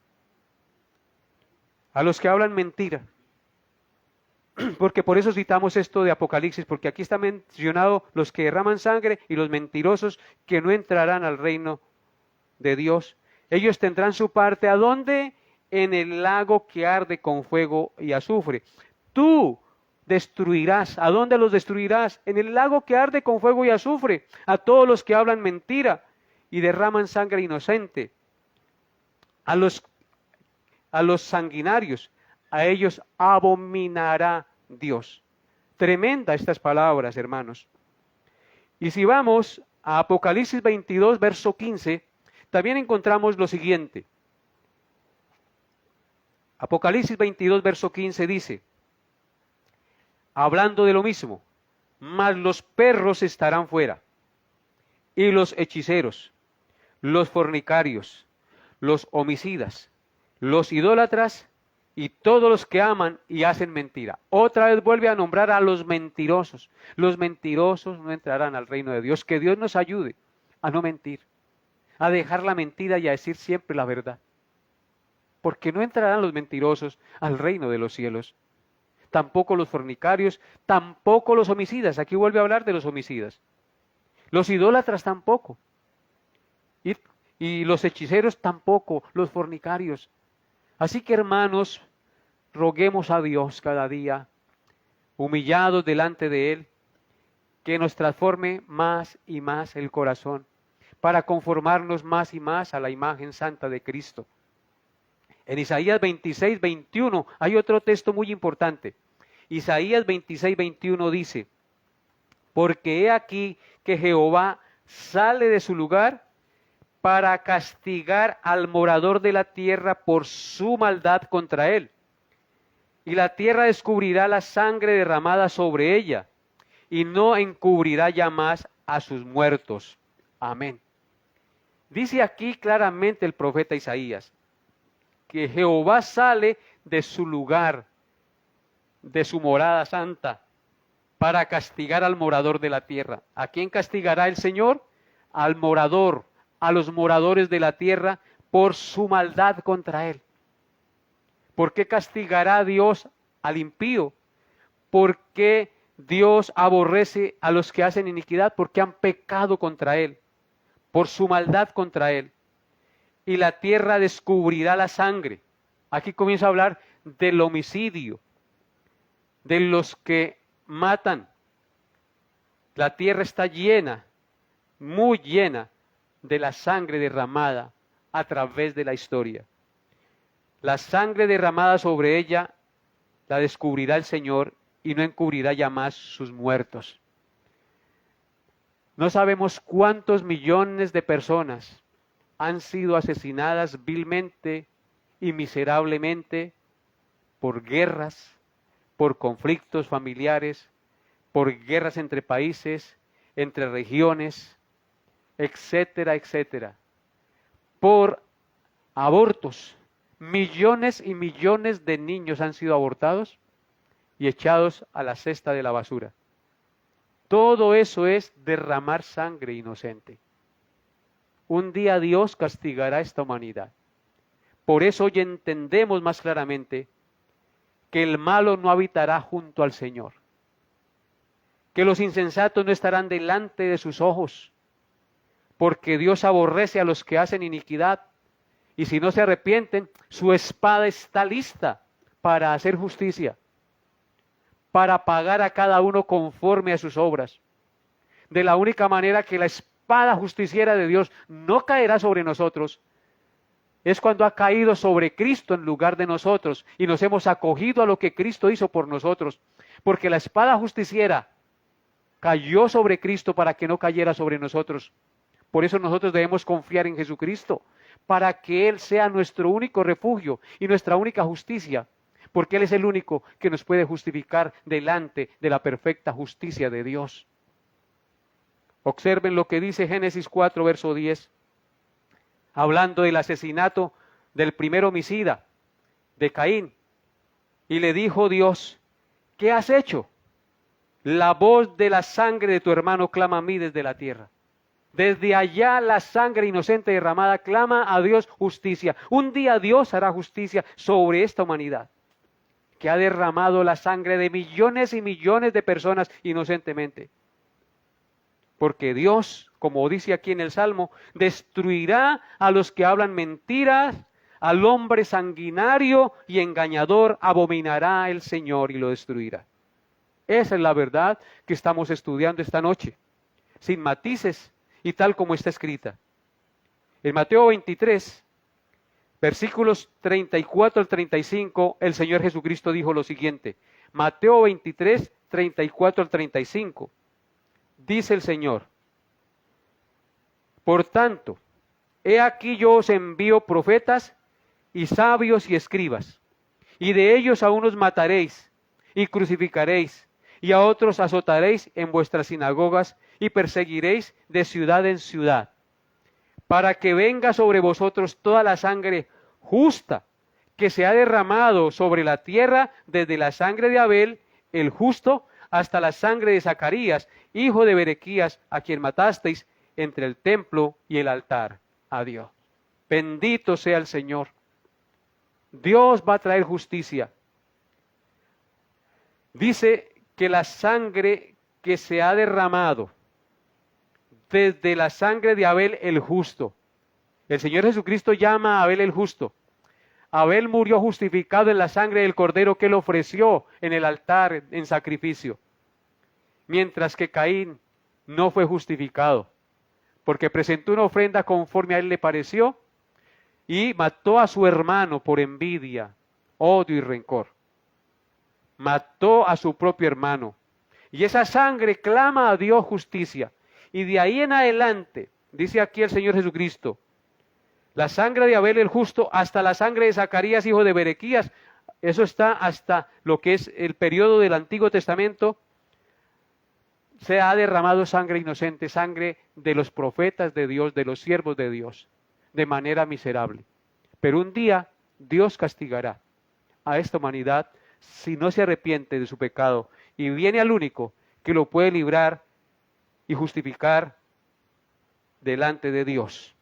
A los que hablan mentira. Porque por eso citamos esto de Apocalipsis, porque aquí está mencionado los que derraman sangre y los mentirosos que no entrarán al reino de Dios. Ellos tendrán su parte, ¿a dónde? En el lago que arde con fuego y azufre. Tú destruirás, ¿a dónde los destruirás? En el lago que arde con fuego y azufre, a todos los que hablan mentira y derraman sangre inocente, a los sanguinarios, a ellos abominará Dios. Tremenda estas palabras, hermanos. Y si vamos a Apocalipsis 22, verso 15, también encontramos lo siguiente. Apocalipsis 22, verso 15 dice, hablando de lo mismo, mas los perros estarán fuera, y los hechiceros, los fornicarios, los homicidas, los idólatras, y todos los que aman y hacen mentira. Otra vez vuelve a nombrar a los mentirosos. Los mentirosos no entrarán al reino de Dios. Que Dios nos ayude a no mentir, a dejar la mentira y a decir siempre la verdad. Porque no entrarán los mentirosos al reino de los cielos. Tampoco los fornicarios, tampoco los homicidas. Aquí vuelve a hablar de los homicidas. Los idólatras tampoco. Y los hechiceros tampoco, los fornicarios. Así que, hermanos, roguemos a Dios cada día, humillados delante de Él, que nos transforme más y más el corazón, para conformarnos más y más a la imagen santa de Cristo. En Isaías 26, 21 hay otro texto muy importante. Isaías 26, 21 dice, porque he aquí que Jehová sale de su lugar para castigar al morador de la tierra por su maldad contra él. Y la tierra descubrirá la sangre derramada sobre ella, y no encubrirá ya más a sus muertos. Amén. Dice aquí claramente el profeta Isaías, que Jehová sale de su lugar, de su morada santa, para castigar al morador de la tierra. ¿A quién castigará el Señor? Al morador, a los moradores de la tierra por su maldad contra él. ¿Por qué castigará Dios al impío? Porque Dios aborrece a los que hacen iniquidad, porque han pecado contra él, por su maldad contra él. Y la tierra descubrirá la sangre. Aquí comienza a hablar del homicidio, de los que matan. La tierra está llena, muy llena, de la sangre derramada a través de la historia. La sangre derramada sobre ella la descubrirá el Señor y no encubrirá ya más sus muertos. No sabemos cuántos millones de personas han sido asesinadas vilmente y miserablemente por guerras, por conflictos familiares, por guerras entre países, entre regiones, etcétera, etcétera, por abortos. Millones y millones de niños han sido abortados y echados a la cesta de la basura. Todo eso es derramar sangre inocente. Un día Dios castigará a esta humanidad. Por eso hoy entendemos más claramente que el malo no habitará junto al Señor, que los insensatos no estarán delante de sus ojos, porque Dios aborrece a los que hacen iniquidad, y si no se arrepienten, su espada está lista para hacer justicia, para pagar a cada uno conforme a sus obras. De la única manera que la espada justiciera de Dios no caerá sobre nosotros, Es cuando ha caído sobre Cristo en lugar de nosotros y nos hemos acogido a lo que Cristo hizo por nosotros. Porque la espada justiciera cayó sobre Cristo para que no cayera sobre nosotros. Por eso nosotros debemos confiar en Jesucristo, para que Él sea nuestro único refugio y nuestra única justicia. Porque Él es el único que nos puede justificar delante de la perfecta justicia de Dios. Observen lo que dice Génesis 4, verso 10. Hablando del asesinato del primer homicida, de Caín. Y le dijo Dios, ¿qué has hecho? La voz de la sangre de tu hermano clama a mí desde la tierra. Desde allá la sangre inocente derramada clama a Dios justicia. Un día Dios hará justicia sobre esta humanidad, que ha derramado la sangre de millones y millones de personas inocentemente. Porque Dios, como dice aquí en el Salmo, destruirá a los que hablan mentiras, al hombre sanguinario y engañador abominará el Señor y lo destruirá. Esa es la verdad que estamos estudiando esta noche, sin matices y tal como está escrita. En Mateo 23, versículos 34 al 35, el Señor Jesucristo dijo lo siguiente. Mateo 23, 34 al 35. Dice el Señor, por tanto, he aquí yo os envío profetas y sabios y escribas, y de ellos a unos mataréis y crucificaréis, y a otros azotaréis en vuestras sinagogas y perseguiréis de ciudad en ciudad, para que venga sobre vosotros toda la sangre justa que se ha derramado sobre la tierra, desde la sangre de Abel, el justo, hasta la sangre de Zacarías, hijo de Berequías, a quien matasteis entre el templo y el altar a Dios. Bendito sea el Señor. Dios va a traer justicia. Dice que la sangre que se ha derramado desde la sangre de Abel el justo. El Señor Jesucristo llama a Abel el justo. Abel murió justificado en la sangre del cordero que él ofreció en el altar en sacrificio. Mientras que Caín no fue justificado, porque presentó una ofrenda conforme a él le pareció y mató a su hermano por envidia, odio y rencor. Mató a su propio hermano. Y esa sangre clama a Dios justicia. Y de ahí en adelante, dice aquí el Señor Jesucristo, la sangre de Abel el justo hasta la sangre de Zacarías, hijo de Berequías, eso está hasta lo que es el periodo del Antiguo Testamento, se ha derramado sangre inocente, sangre de los profetas de Dios, de los siervos de Dios, de manera miserable. Pero un día Dios castigará a esta humanidad si no se arrepiente de su pecado y viene al único que lo puede librar y justificar delante de Dios.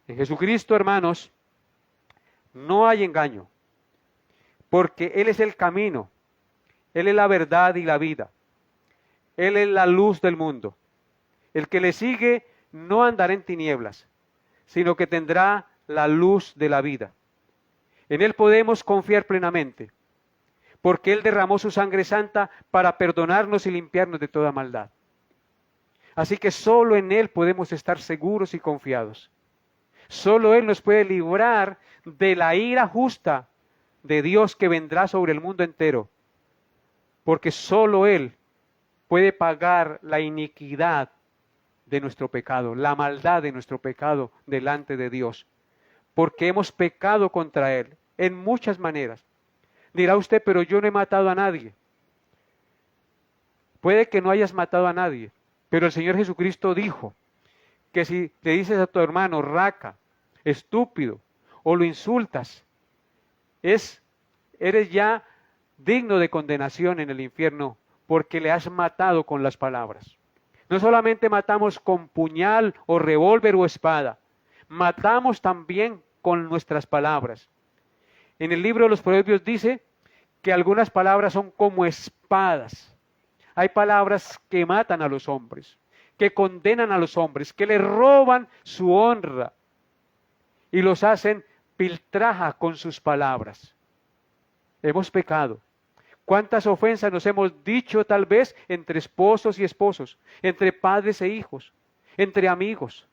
En Jesucristo, hermanos, no hay engaño, porque Él es el camino, Él es la verdad y la vida, Él es la luz del mundo. El que le sigue no andará en tinieblas, sino que tendrá la luz de la vida. En Él podemos confiar plenamente, porque Él derramó su sangre santa para perdonarnos y limpiarnos de toda maldad. Así que solo en Él podemos estar seguros y confiados. Solo Él nos puede librar de la ira justa de Dios que vendrá sobre el mundo entero, porque solo Él puede pagar la iniquidad de nuestro pecado, la maldad de nuestro pecado delante de Dios, porque hemos pecado contra Él en muchas maneras. Dirá usted, pero yo no he matado a nadie. Puede que no hayas matado a nadie, pero el Señor Jesucristo dijo que si le dices a tu hermano raca, estúpido, o lo insultas, eres ya digno de condenación en el infierno, porque le has matado con las palabras. No solamente matamos con puñal o revólver o espada, matamos también con nuestras palabras. En el libro de los Proverbios dice que algunas palabras son como espadas. Hay palabras que matan a los hombres, que condenan a los hombres, que les roban su honra y los hacen piltraja con sus palabras. Hemos pecado. ¿Cuántas ofensas nos hemos dicho tal vez entre esposos y esposos, entre padres e hijos, entre amigos?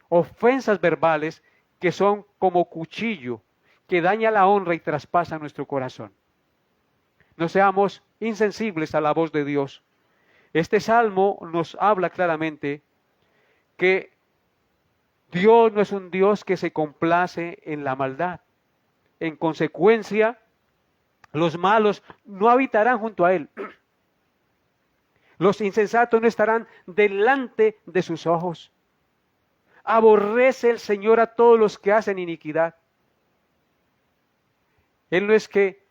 Ofensas verbales que son como cuchillo, que daña la honra y traspasa nuestro corazón. No seamos insensibles a la voz de Dios. Este salmo nos habla claramente que Dios no es un Dios que se complace en la maldad. En consecuencia, los malos no habitarán junto a Él. Los insensatos no estarán delante de sus ojos. Aborrece el Señor a todos los que hacen iniquidad. Él no es que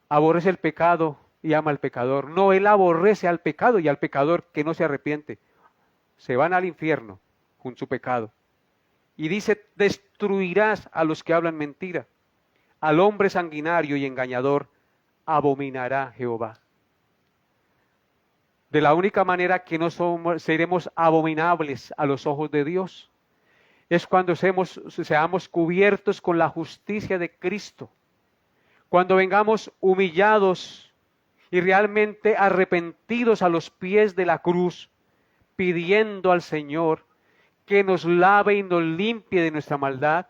aborrece el pecado y ama al pecador. No, Él aborrece al pecado y al pecador que no se arrepiente. Se van al infierno con su pecado. Y dice, destruirás a los que hablan mentira. Al hombre sanguinario y engañador abominará Jehová. De la única manera que no seremos abominables a los ojos de Dios es cuando seamos cubiertos con la justicia de Cristo. Cuando vengamos humillados y realmente arrepentidos a los pies de la cruz, pidiendo al Señor que nos lave y nos limpie de nuestra maldad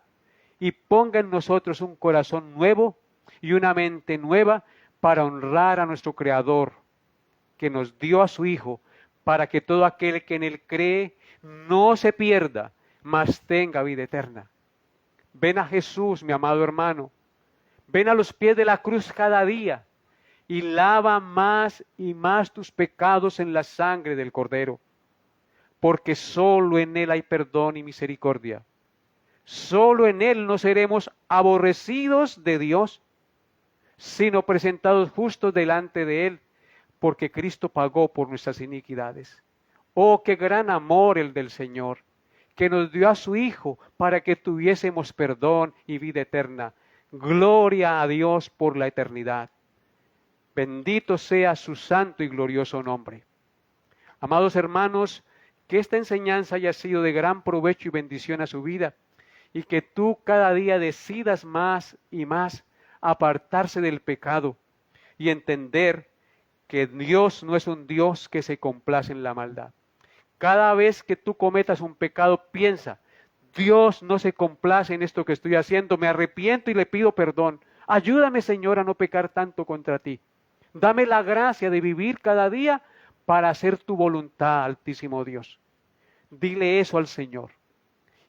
y ponga en nosotros un corazón nuevo y una mente nueva para honrar a nuestro Creador, que nos dio a su Hijo, para que todo aquel que en Él cree no se pierda, mas tenga vida eterna. Ven a Jesús, mi amado hermano. Ven a los pies de la cruz cada día y lava más y más tus pecados en la sangre del Cordero, porque solo en Él hay perdón y misericordia. Solo en Él no seremos aborrecidos de Dios, sino presentados justos delante de Él, porque Cristo pagó por nuestras iniquidades. Oh, qué gran amor el del Señor, que nos dio a su Hijo para que tuviésemos perdón y vida eterna. Gloria a Dios por la eternidad. Bendito sea su santo y glorioso nombre. Amados hermanos, que esta enseñanza haya sido de gran provecho y bendición a su vida, y que tú cada día decidas más y más apartarse del pecado y entender que Dios no es un Dios que se complace en la maldad. Cada vez que tú cometas un pecado, piensa, Dios no se complace en esto que estoy haciendo, me arrepiento y le pido perdón. Ayúdame, Señor, a no pecar tanto contra ti. Dame la gracia de vivir cada día para hacer tu voluntad, Altísimo Dios. Dile eso al Señor.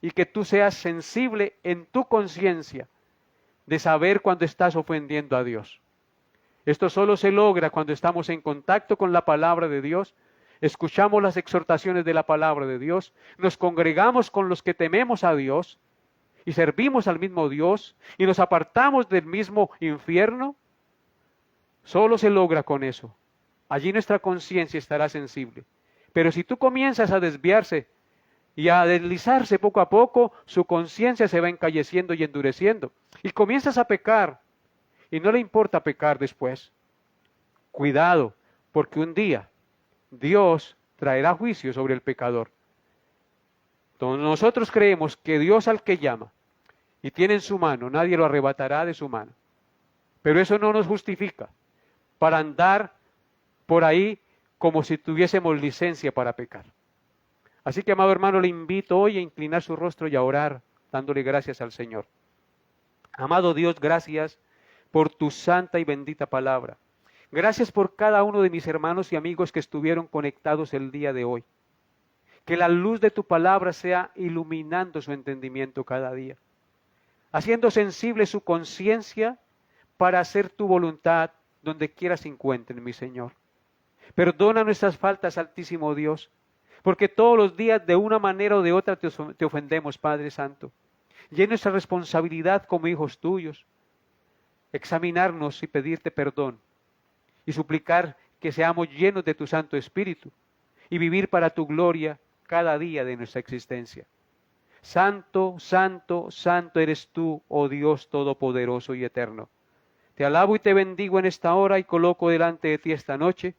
Y que tú seas sensible en tu conciencia de saber cuando estás ofendiendo a Dios. Esto solo se logra cuando estamos en contacto con la palabra de Dios, escuchamos las exhortaciones de la palabra de Dios, nos congregamos con los que tememos a Dios y servimos al mismo Dios y nos apartamos del mismo infierno. Solo se logra con eso. Allí nuestra conciencia estará sensible. Pero si tú comienzas a desviarse y a deslizarse poco a poco, su conciencia se va encalleciendo y endureciendo. Y comienzas a pecar. Y no le importa pecar después. Cuidado, porque un día Dios traerá juicio sobre el pecador. Entonces nosotros creemos que Dios al que llama y tiene en su mano, nadie lo arrebatará de su mano. Pero eso no nos justifica para andar por ahí como si tuviésemos licencia para pecar. Así que, amado hermano, le invito hoy a inclinar su rostro y a orar, dándole gracias al Señor. Amado Dios, gracias por tu santa y bendita palabra. Gracias por cada uno de mis hermanos y amigos que estuvieron conectados el día de hoy. Que la luz de tu palabra sea iluminando su entendimiento cada día, haciendo sensible su conciencia para hacer tu voluntad donde quiera se encuentren, mi Señor. Perdona nuestras faltas, Altísimo Dios, porque todos los días de una manera o de otra te ofendemos, Padre Santo. Y es nuestra responsabilidad como hijos tuyos examinarnos y pedirte perdón y suplicar que seamos llenos de tu Santo Espíritu y vivir para tu gloria cada día de nuestra existencia. Santo, santo, santo eres tú, oh Dios Todopoderoso y Eterno. Te alabo y te bendigo en esta hora y coloco delante de ti esta noche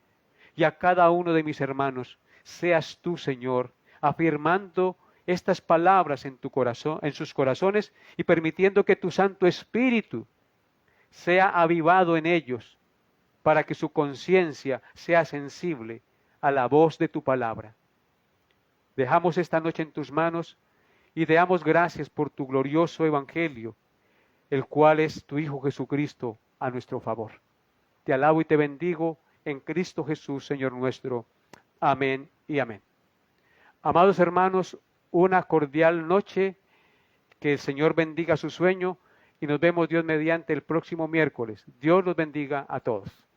y a cada uno de mis hermanos. Seas tú, Señor, afirmando estas palabras en tu corazón, en sus corazones y permitiendo que tu Santo Espíritu sea avivado en ellos para que su conciencia sea sensible a la voz de tu palabra. Dejamos esta noche en tus manos y te damos gracias por tu glorioso evangelio, el cual es tu Hijo Jesucristo a nuestro favor. Te alabo y te bendigo en Cristo Jesús, Señor nuestro. Amén y amén. Amados hermanos, una cordial noche, que el Señor bendiga su sueño y nos vemos Dios mediante el próximo miércoles. Dios los bendiga a todos.